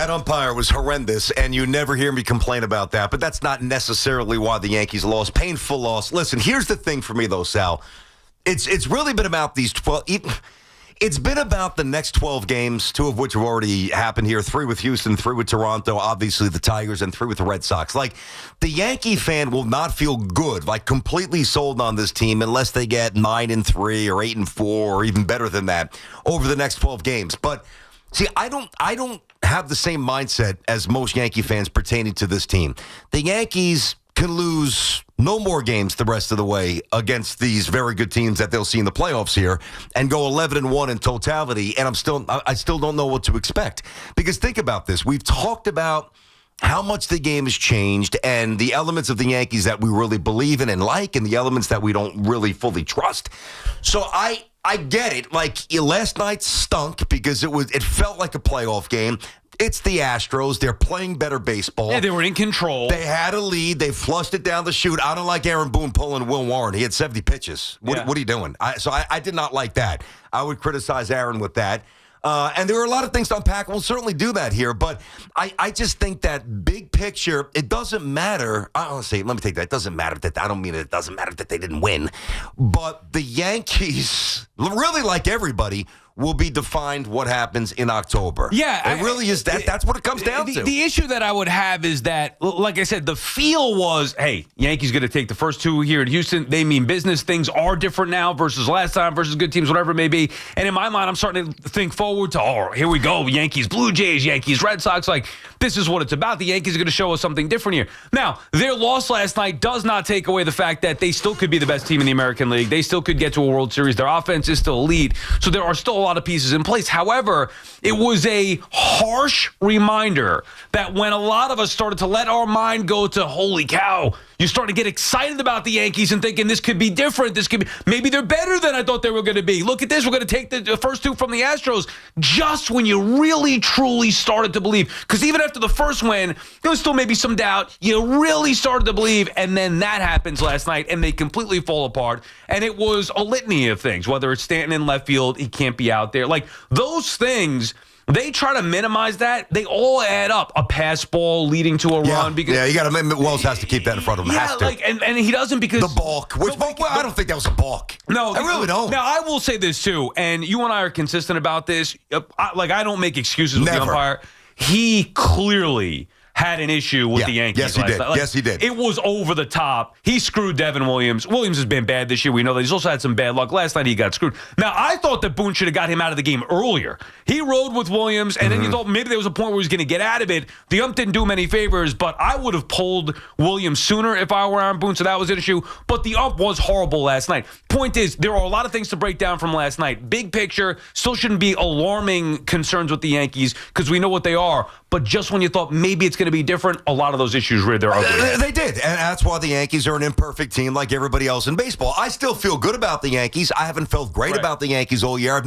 That umpire was horrendous, and you never hear me complain about that. But that's not necessarily why the Yankees lost. Painful loss. Listen, here's the thing for me, though, Sal. It's really been about these 12. It's been about the next 12 games, 2 of which have already happened here. 3 with Houston, 3 with Toronto, obviously the Tigers, and 3 with the Red Sox. Like, the Yankee fan will not feel good, like completely sold on this team unless they get 9-3 or 8-4 or even better than that over the next 12 games. But see, I don't have the same mindset as most Yankee fans pertaining to this team. The Yankees can lose no more games the rest of the way against these very good teams that they'll see in the playoffs here and go 11-1 in totality, and I still don't know what to expect. Because think about this. We've talked about how much the game has changed and the elements of the Yankees that we really believe in and like and the elements that we don't really fully trust. So I get it. Like, last night stunk because it felt like a playoff game. It's the Astros. They're playing better baseball. Yeah, they were in control. They had a lead. They flushed it down the chute. I don't like Aaron Boone pulling Will Warren. He had 70 pitches. What are you doing? I did not like that. I would criticize Aaron with that. And there were a lot of things to unpack. We'll certainly do that here. But I just think that big picture, it doesn't matter. Let me take that. It doesn't matter that I don't mean it doesn't matter that they didn't win. But the Yankees, really like everybody, will be defined what happens in October. Yeah. It really is that. That's what it comes down to. The issue that I would have is that, like I said, the feel was, hey, Yankees going to take the first 2 here in Houston. They mean business. Things are different now versus last time versus good teams, whatever it may be. And in my mind, I'm starting to think forward to, here we go, Yankees, Blue Jays, Yankees, Red Sox. Like, this is what it's about. The Yankees are going to show us something different here. Now, their loss last night does not take away the fact that they still could be the best team in the American League. They still could get to a World Series. Their offense is still elite. So there are still a lot of pieces in place. However, it was a harsh reminder that when a lot of us started to let our mind go to, holy cow, you start to get excited about the Yankees and thinking this could be different. This could be, maybe they're better than I thought they were going to be. Look at this. We're going to take the first 2 from the Astros. Just when you really, truly started to believe. Because even after the first win, there was still maybe some doubt. You really started to believe. And then that happens last night and they completely fall apart. And it was a litany of things, whether it's Stanton in left field, he can't be out there. Like, those things, they try to minimize that. They all add up. A pass ball leading to a run. Because, you got to. Wells has to keep that in front of him. Yeah, has to. and he doesn't because the balk. I don't think that was a balk. No, I really don't. Now I will say this too, and you and I are consistent about this. I don't make excuses with the umpire. He clearly had an issue with the Yankees. Yes, he did. Yes, he did. It was over the top. He screwed Devin Williams. Williams has been bad this year. We know that. He's also had some bad luck. Last night he got screwed. Now, I thought that Boone should have got him out of the game earlier. He rode with Williams, and then you thought maybe there was a point where he was going to get out of it. The ump didn't do him any favors, but I would have pulled Williams sooner if I were Aaron Boone, so that was an issue. But the ump was horrible last night. Point is, there are a lot of things to break down from last night. Big picture, still shouldn't be alarming concerns with the Yankees because we know what they are. But just when you thought maybe it's going to be different, a lot of those issues reared their ugly head. They did, and that's why the Yankees are an imperfect team like everybody else in baseball. I still feel good about the Yankees. I haven't felt great about the Yankees all year.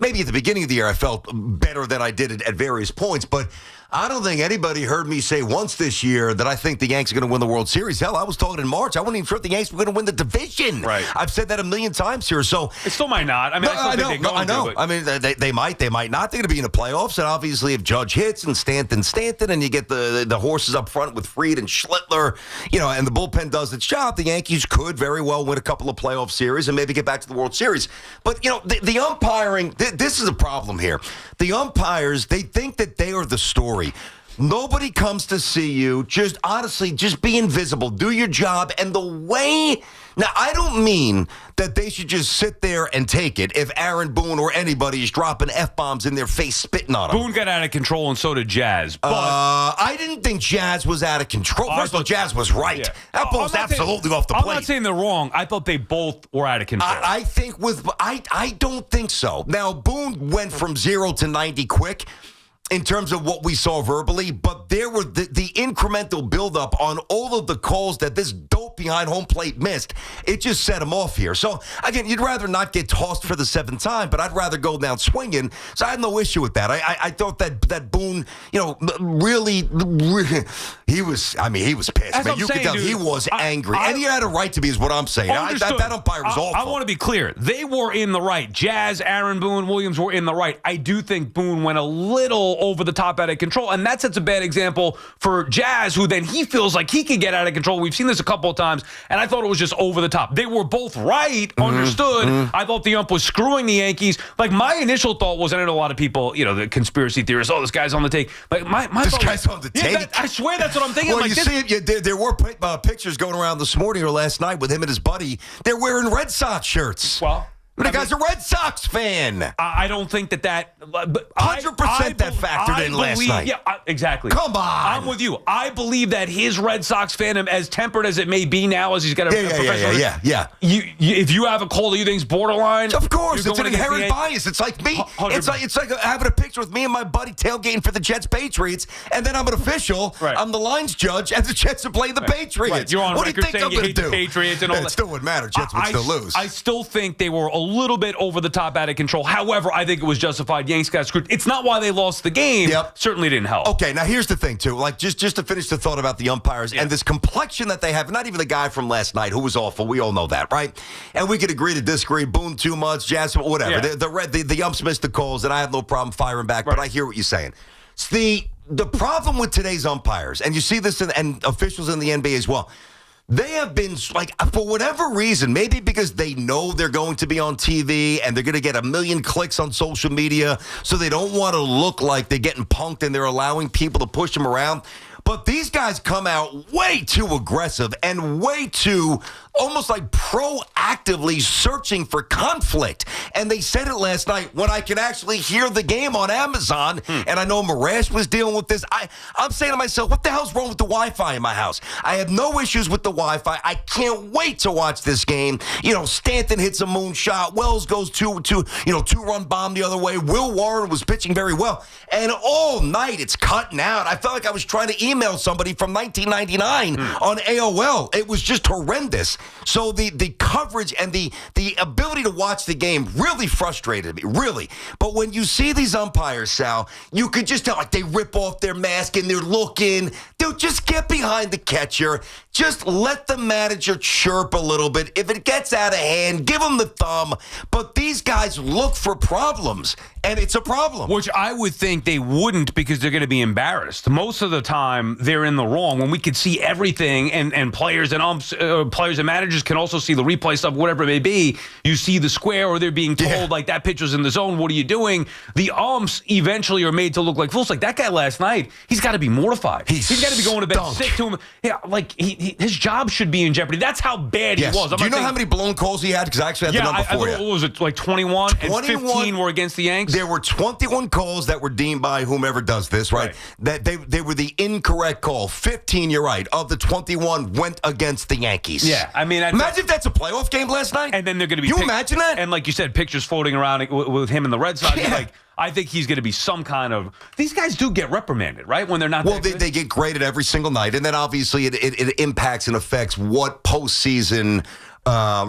Maybe at the beginning of the year I felt better than I did at various points, but I don't think anybody heard me say once this year that I think the Yanks are going to win the World Series. Hell, I was talking in March. I wasn't even sure if the Yanks were going to win the division. Right. I've said that a million times here. So it still might not. I mean, I know. I mean, they might not. They're going to be in the playoffs. And obviously, if Judge hits and Stanton, and you get the horses up front with Fried and Schlittler, and the bullpen does its job, the Yankees could very well win a couple of playoff series and maybe get back to the World Series. But the umpiring, this is a problem here. The umpires, they think that they are the story. Nobody comes to see you. Just honestly, just be invisible. Do your job. And the way... Now, I don't mean that they should just sit there and take it if Aaron Boone or anybody is dropping F-bombs in their face, spitting on them. Boone got out of control, and so did Jazz. But I didn't think Jazz was out of control. First of all, Jazz was right. Yeah. That ball's absolutely off the plate. I'm not saying they're wrong. I thought they both were out of control. I think I don't think so. Now, Boone went from 0 to 90 quick in terms of what we saw verbally, but there were the incremental buildup on all of the calls that this dope behind home plate missed. It just set him off here. So, again, you'd rather not get tossed for the 7th time, but I'd rather go down swinging. So I had no issue with that. I thought that Boone, really, he was pissed. Man, you could tell he was angry. And he had a right to be, is what I'm saying. That umpire was awful. I want to be clear. They were in the right. Jazz, Aaron Boone, Williams were in the right. I do think Boone went a little over the top, out of control. And that sets a bad example for Jazz, who then he feels like he could get out of control. We've seen this a couple of times, and I thought it was just over the top. They were both right, understood. I thought the ump was screwing the Yankees. Like, my initial thought was, and I know a lot of people, the conspiracy theorists, this guy's on the take. Like, my this thought guy's was, on the take? I swear that's what I'm thinking. Well, like, you see, there were pictures going around this morning or last night with him and his buddy. They're wearing Red Sox shirts. Well, the guy's a Red Sox fan. I don't think that 100% that factored in last night. Yeah, exactly. Come on. I'm with you. I believe that his Red Sox fandom, as tempered as it may be now, as he's got a professional. Yeah. If you have a call that you think's borderline, of course, it's an inherent bias. It's like me. 100%. It's like having a picture with me and my buddy tailgating for the Jets Patriots, and then I'm an official. Right. I'm the lines judge, and the Jets are playing the Patriots. Right. You're on what record do you think saying I'm you going to hate do? the Patriots and all that. It still wouldn't matter. Jets would still lose. I still think they were a little bit over the top, out of control. However, I think it was justified. Yanks got screwed. It's not why they lost the game. Yep. Certainly didn't help. Okay, now here's the thing, too. Like, just to finish the thought about the umpires and this complexion that they have. Not even the guy from last night who was awful. We all know that, right? And we could agree to disagree. Boone too much, Jazz, whatever. Yeah. The umps missed the calls, and I have no problem firing back. Right. But I hear what you're saying. It's the problem with today's umpires, and you see this and officials in the NBA as well. They have been, like, for whatever reason, maybe because they know they're going to be on TV and they're going to get 1 million clicks on social media, so they don't want to look like they're getting punked and they're allowing people to push them around. But these guys come out way too aggressive and way too almost like proactively searching for conflict. And they said it last night when I can actually hear the game on Amazon. And I know Marash was dealing with this. I'm saying to myself, what the hell's wrong with the Wi-Fi in my house? I have no issues with the Wi-Fi. I can't wait to watch this game. Stanton hits a moonshot. Wells goes two-run bomb the other way. Will Warren was pitching very well. And all night it's cutting out. I felt like I was trying to email somebody from 1999 on AOL. It was just horrendous. So the coverage and the ability to watch the game really frustrated me, really. But when you see these umpires, Sal, you could just tell, like, they rip off their mask and they're looking. They'll just get behind the catcher. Just let the manager chirp a little bit. If it gets out of hand, give them the thumb. But these guys look for problems, and it's a problem. Which I would think they wouldn't, because they're going to be embarrassed. Most of the time, they're in the wrong. When we could see everything, and players and players and managers can also see the replay stuff, whatever it may be. You see the square, or they're being told, like, that pitcher's in the zone. What are you doing? The umps eventually are made to look like fools. Like that guy last night, he's got to be mortified. He's got to be going to bed sick to him. Yeah, like his job should be in jeopardy. That's how bad he was. Do you know how many blown calls he had? Because I actually had the number for you. What was it, like 21? And 15 were against the Yanks? There were 21 calls that were deemed by whomever does this, right? That they were the incorrect call. 15, you're right, of the 21 went against the Yankees. Yeah, I mean, imagine if that's a playoff game last night. And then they're going to be. You imagine that? And like you said, pictures floating around with him and the Red Sox. Yeah. Like, I think he's going to be some kind of. These guys do get reprimanded, right? When they're not. Well, they get graded every single night, and then obviously it impacts and affects what postseason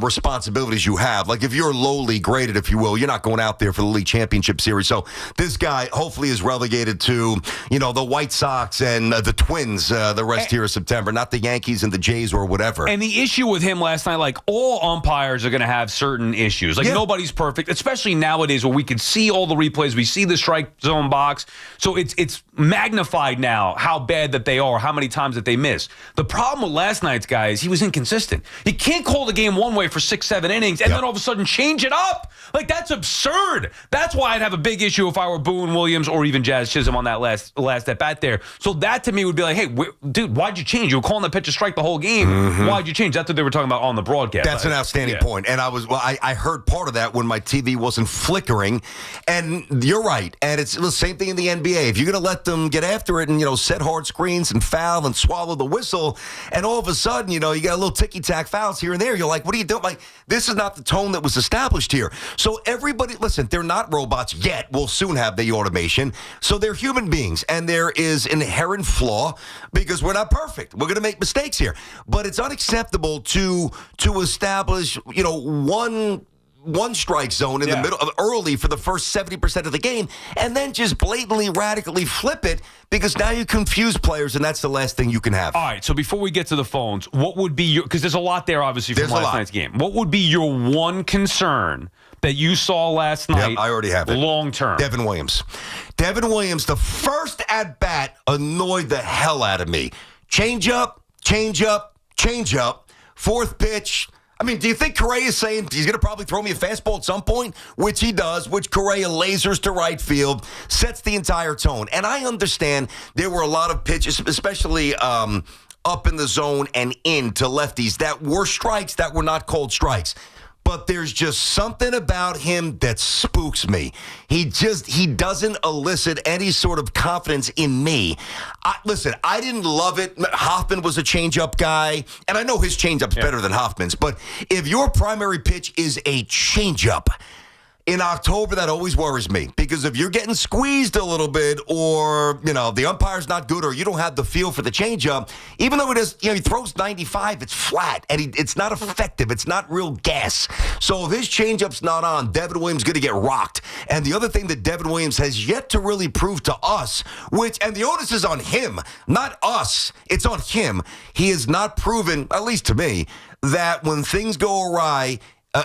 responsibilities you have. Like, if you're lowly graded, if you will, you're not going out there for the league championship series. So this guy hopefully is relegated to, the White Sox and the Twins the rest here of September, not the Yankees and the Jays or whatever. And the issue with him last night, like, all umpires are going to have certain issues. Like, nobody's perfect, especially nowadays where we can see all the replays. We see the strike zone box. So it's magnified now how bad that they are, how many times that they miss. The problem with last night's guy is he was inconsistent. He can't call the game one way for 6-7 innings and then all of a sudden change it up. Like, that's absurd. That's why I'd have a big issue if I were Boone, Williams, or even Jazz Chisholm on that last at bat there. So that to me would be like, hey, dude, why'd you change? You were calling the pitch a strike the whole game. Why'd you change? That's what they were talking about on the broadcast. That's an outstanding point. And I heard part of that when my TV wasn't flickering. And you're right. And it's the same thing in the NBA. If you're going to let them get after it and, set hard screens and foul and swallow the whistle, and all of a sudden, you got a little ticky-tack fouls here and there, you're like, what are you doing? Like, this is not the tone that was established here. So everybody, listen, they're not robots yet. We'll soon have the automation. So they're human beings, and there is inherent flaw because we're not perfect. We're going to make mistakes here. But it's unacceptable to establish, one strike zone in the middle of early for the first 70% of the game, and then just blatantly, radically flip it because now you confuse players, and that's the last thing you can have. All right, so before we get to the phones, what would be your, because there's a lot there, obviously, from last night's game. What would be your one concern that you saw last night? Yep, I already have it. Long term. Devin Williams. Devin Williams, the first at-bat annoyed the hell out of me. Change up, fourth pitch. I mean, do you think Correa is saying he's going to probably throw me a fastball at some point? Which he does, which Correa lasers to right field, sets the entire tone. And I understand there were a lot of pitches, especially up in the zone and in to lefties, that were strikes that were not called strikes. But there's just something about him that spooks me. He doesn't elicit any sort of confidence in me. Listen, I didn't love it. Hoffman was a changeup guy, and I know his changeup's better than Hoffman's. But if your primary pitch is a changeup, in October, that always worries me because if you're getting squeezed a little bit or, the umpire's not good or you don't have the feel for the changeup, even though he throws 95, it's flat and it's not effective. It's not real gas. So if his changeup's not on, Devin Williams is going to get rocked. And the other thing that Devin Williams has yet to really prove to us, and the onus is on him, not us, it's on him. He has not proven, at least to me, that when things go awry,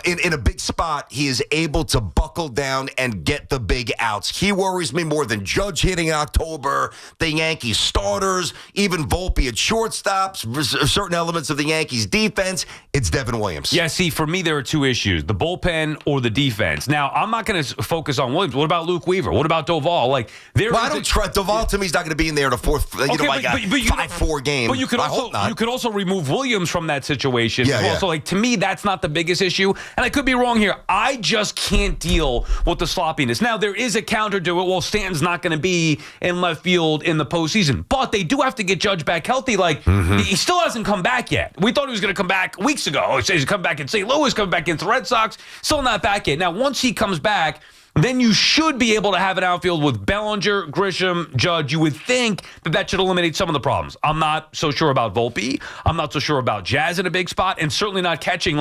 in a big spot, he is able to buckle down and get the big outs. He worries me more than Judge hitting in October, the Yankees starters, even Volpe at shortstops, certain elements of the Yankees defense. It's Devin Williams. Yeah, see, for me, there are two issues, the bullpen or the defense. Now, I'm not going to focus on Williams. What about Luke Weaver? What about Doval? I don't trust Doval. To me, he's not going to be in there in a fourth, but 5-4 game. But you could also remove Williams from that situation. Yeah. So, to me, that's not the biggest issue. And I could be wrong here. I just can't deal with the sloppiness. Now, there is a counter to it. Well, Stanton's not going to be in left field in the postseason. But they do have to get Judge back healthy. He still hasn't come back yet. We thought he was going to come back weeks ago. He's come back in St. Louis, come back into the Red Sox. Still not back yet. Now, once he comes back, then you should be able to have an outfield with Bellinger, Grisham, Judge. You would think that should eliminate some of the problems. I'm not so sure about Volpe. I'm not so sure about Jazz in a big spot, and certainly not catching.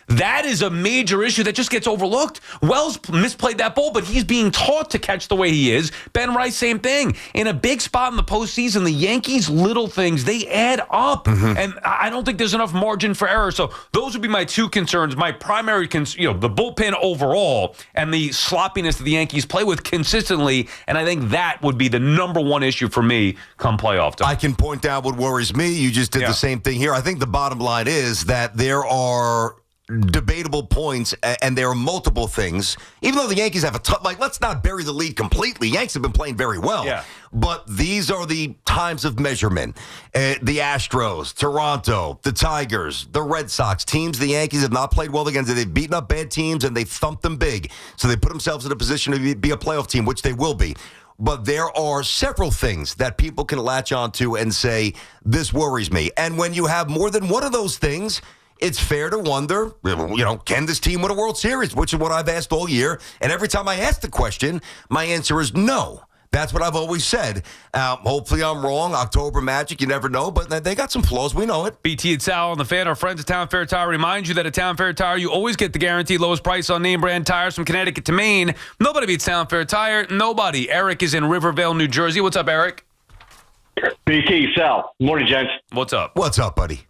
That is a major issue that just gets overlooked. Wells misplayed that ball, but he's being taught to catch the way he is. Ben Rice, same thing. In a big spot in the postseason, the Yankees' little things, they add up. And I don't think there's enough margin for error. So those would be my two concerns. My primary concern, the bullpen overall and the sloppiness that the Yankees play with consistently. And I think that would be the number one issue for me come playoff time. I can point out what worries me. You just did the same thing here. I think the bottom line is that there are debatable points, and there are multiple things. Even though the Yankees have a tough, let's not bury the lead completely. Yanks have been playing very well. Yeah. But these are the times of measurement. The Astros, Toronto, the Tigers, the Red Sox, teams the Yankees have not played well against. They've beaten up bad teams, and they've thumped them big. So they put themselves in a position to be a playoff team, which they will be. But there are several things that people can latch onto and say, this worries me. And when you have more than one of those things, it's fair to wonder, can this team win a World Series, which is what I've asked all year. And every time I ask the question, my answer is no. That's what I've always said. Hopefully I'm wrong. October Magic, you never know, but they got some flaws. We know it. BT and Sal on the Fan, our friends at Town Fair Tire, remind you that at Town Fair Tire, you always get the guaranteed lowest price on name brand tires from Connecticut to Maine. Nobody beats Town Fair Tire. Nobody. Eric is in Rivervale, New Jersey. What's up, Eric? BT, Sal. Morning, gents. What's up? What's up, buddy?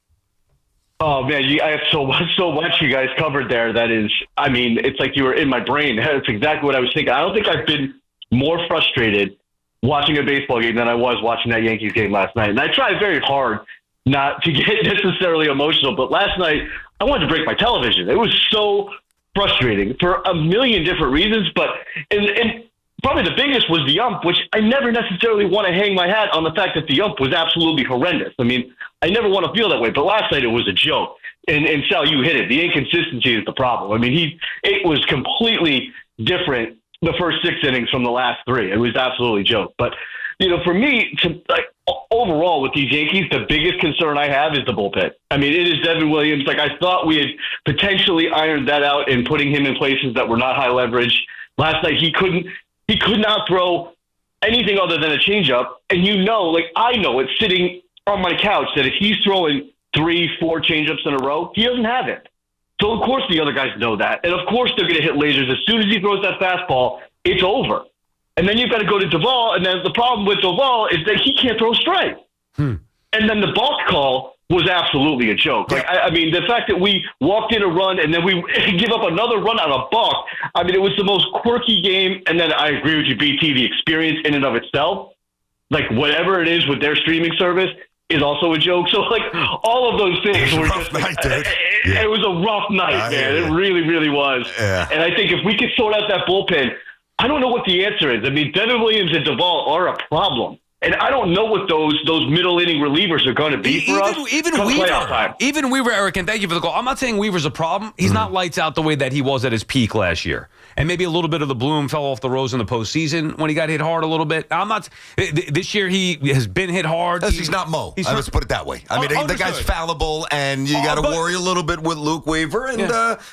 Oh, man, I have so much you guys covered there. That is, it's like you were in my brain. That's exactly what I was thinking. I don't think I've been more frustrated watching a baseball game than I was watching that Yankees game last night. And I tried very hard not to get necessarily emotional, but last night I wanted to break my television. It was so frustrating for a million different reasons, but and probably the biggest was the ump, which I never necessarily want to hang my hat on the fact that the ump was absolutely horrendous. I never want to feel that way, but last night it was a joke. And Sal, you hit it. The inconsistency is the problem. It was completely different the first 6 innings from the last 3. It was absolutely a joke. But, for me, overall with these Yankees, the biggest concern I have is the bullpen. It is Devin Williams. I thought we had potentially ironed that out in putting him in places that were not high leverage. Last night he could not throw anything other than a changeup. And I know it's sitting on my couch that if he's throwing 3-4 changeups in a row, he doesn't have it. So, of course, the other guys know that. And, of course, they're going to hit lasers. As soon as he throws that fastball, it's over. And then you've got to go to Duvall, and then the problem with Duvall is that he can't throw straight. And then the balk call was absolutely a joke. Like, I mean, the fact that we walked in a run and then we give up another run on a balk, I mean, it was the most quirky game. And then I agree with you, BT, the experience in and of itself, like whatever it is with their streaming service, is also a joke. So, like, all of those things were just like, it was a rough night, man. It really, really was. Yeah. And I think if we could sort out that bullpen, I don't know what the answer is. I mean, Devin Williams and Duvall are a problem. And I don't know what those middle inning relievers are going to be for us. Even Weaver, Eric, and thank you for the call. I'm not saying Weaver's a problem. He's not lights out the way that he was at his peak last year. And maybe a little bit of the bloom fell off the rose in the postseason when he got hit hard a little bit. I'm not. This year he has been hit hard. He's not Mo. Let's put it that way. I mean, the guy's fallible, and you got to worry a little bit with Luke Weaver and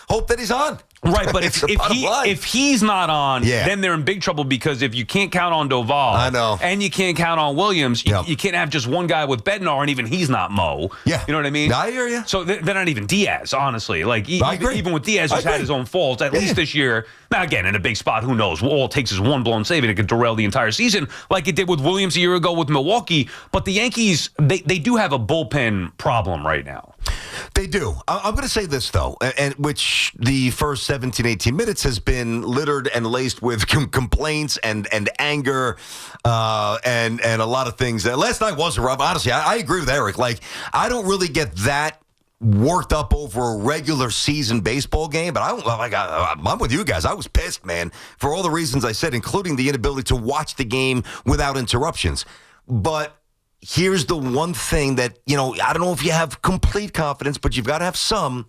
hope that he's on. Right, but if he's not on, then they're in big trouble because if you can't count on Duvall, I know, and you can't count on Williams, you can't have just one guy with Bednar, and even he's not Mo. Yeah, you know what I mean? I hear you. So they're not even Diaz, honestly. Like even with Diaz, who's had his own faults, at least this year. Now again, in a big spot, who knows? All it takes is one blown save, and it could derail the entire season, like it did with Williams a year ago with Milwaukee. But the Yankees, they do have a bullpen problem right now. They do. I'm going to say this, though, and which the first 17, 18 minutes has been littered and laced with complaints and anger and a lot of things. Last night was rough. Honestly, I agree with Eric. Like, I don't really get that worked up over a regular season baseball game, but I'm with you guys. I was pissed, man, for all the reasons I said, including the inability to watch the game without interruptions. But here's the one thing that, I don't know if you have complete confidence, but you've got to have some.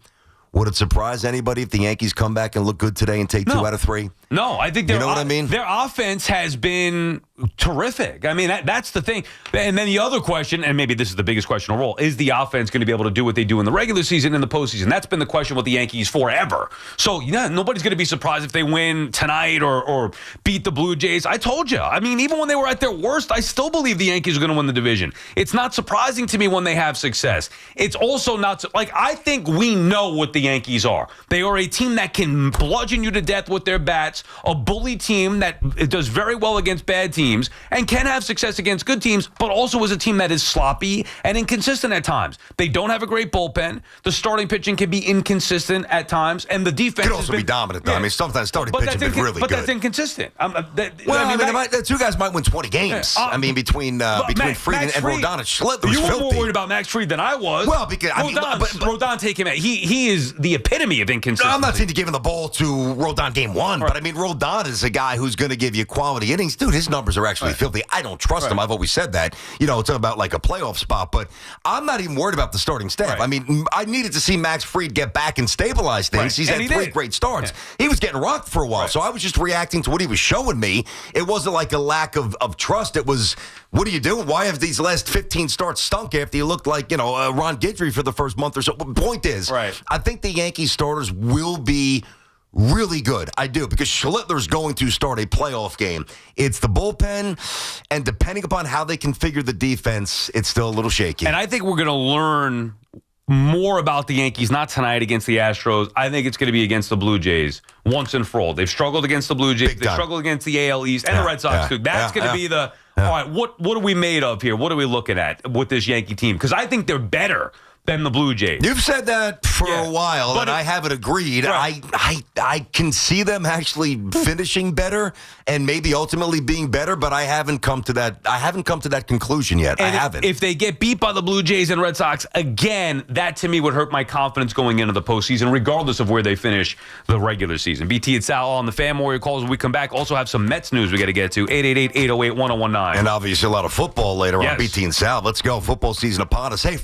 Would it surprise anybody if the Yankees come back and look good today and take 2 out of 3? No, I think you know what I mean? Their offense has been terrific. I mean, that's the thing. And then the other question, and maybe this is the biggest question overall, is the offense going to be able to do what they do in the regular season and the postseason? That's been the question with the Yankees forever. So, nobody's going to be surprised if they win tonight or beat the Blue Jays. I told you. I mean, even when they were at their worst, I still believe the Yankees are going to win the division. It's not surprising to me when they have success. It's also not, I think we know what the Yankees are. They are a team that can bludgeon you to death with their bats, a bully team that does very well against bad teams and can have success against good teams, but also is a team that is sloppy and inconsistent at times. They don't have a great bullpen. The starting pitching can be inconsistent at times, and the defense can also be dominant, though. Yeah. I mean, sometimes starting pitching is really good. But that's inconsistent. The two guys might win 20 games. Between Fried and Rodon and Schlittler. You were more worried about Max Fried than I was. Well, because Rodon take him out. He is the epitome of inconsistency. I'm not saying to give him the ball to Rodon game 1, but I mean, Rodon is a guy who's going to give you quality innings. Dude, his numbers are actually filthy. I don't trust him. I've always said that. It's about like a playoff spot, but I'm not even worried about the starting staff. I mean, I needed to see Max Fried get back and stabilize things. He's had 3 great starts. Yeah. He was getting rocked for a while, so I was just reacting to what he was showing me. It wasn't like a lack of trust. It was, what are you doing? Why have these last 15 starts stunk after you looked like, Ron Guidry for the first month or so? Point is, I think the Yankees starters will be really good. I do, because Schlittler's going to start a playoff game. It's the bullpen, and depending upon how they configure the defense, it's still a little shaky. And I think we're going to learn more about the Yankees, not tonight against the Astros. I think it's going to be against the Blue Jays once and for all. They've struggled against the Blue Jays. They've struggled against the AL East and the Red Sox, too. That's going to be the, all right, what are we made of here? What are we looking at with this Yankee team? Because I think they're better than the Blue Jays. You've said that for a while, and I haven't agreed. Right. I can see them actually finishing better and maybe ultimately being better, but I haven't come to that. I haven't come to that conclusion yet. And I haven't. If they get beat by the Blue Jays and Red Sox again, that to me would hurt my confidence going into the postseason, regardless of where they finish the regular season. BT and Sal on the Fan Warrior calls when we come back. Also have some Mets news we got to get to. 888-808-1019. And obviously a lot of football later on. BT and Sal. Let's go. Football season upon us. Hey,